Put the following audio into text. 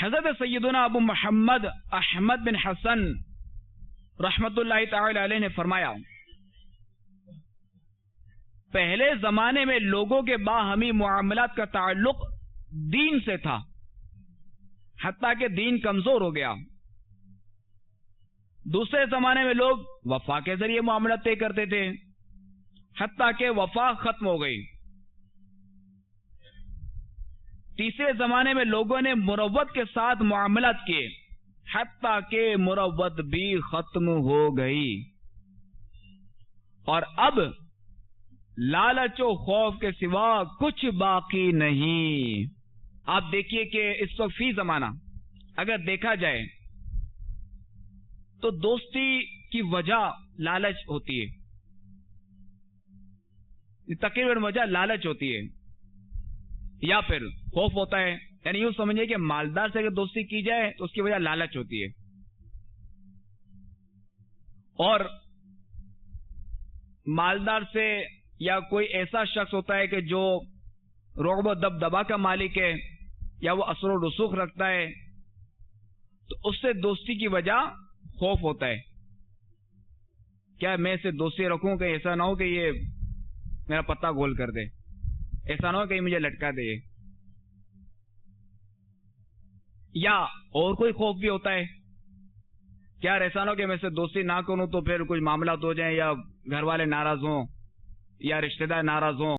حضرت سیدنا ابو محمد احمد بن حسن رحمت اللہ تعالی علیہ نے فرمایا، پہلے زمانے میں لوگوں کے باہمی معاملات کا تعلق دین سے تھا، حتیٰ کہ دین کمزور ہو گیا۔ دوسرے زمانے میں لوگ وفا کے ذریعے معاملات طے کرتے تھے، حتیٰ کہ وفا ختم ہو گئی۔ تیسرے زمانے میں لوگوں نے مروت کے ساتھ معاملات کیے، حتیٰ کہ مروت بھی ختم ہو گئی۔ اور اب لالچ و خوف کے سوا کچھ باقی نہیں۔ آپ دیکھیے کہ اس وقت فی زمانہ اگر دیکھا جائے تو دوستی کی وجہ لالچ ہوتی ہے، تقریباً وجہ لالچ ہوتی ہے یا پھر خوف ہوتا ہے۔ یعنی یوں سمجھے کہ مالدار سے اگر دوستی کی جائے تو اس کی وجہ لالچ ہوتی ہے، اور مالدار سے یا کوئی ایسا شخص ہوتا ہے کہ جو رعب و دبدبا کا مالک ہے یا وہ اثر و رسوخ رکھتا ہے، تو اس سے دوستی کی وجہ خوف ہوتا ہے۔ کیا میں اسے دوستی رکھوں کہ ایسا نہ ہو کہ یہ میرا پتہ گول کر دے، ایسا نہ ہو کہ مجھے لٹکا دے، یا اور کوئی خوف بھی ہوتا ہے کہ یار ایسا نہ ہو کہ میں اسے دوستی نہ کروں تو پھر کچھ معاملات ہو جائیں، یا گھر والے ناراض ہوں یا رشتہ دار ناراض ہوں۔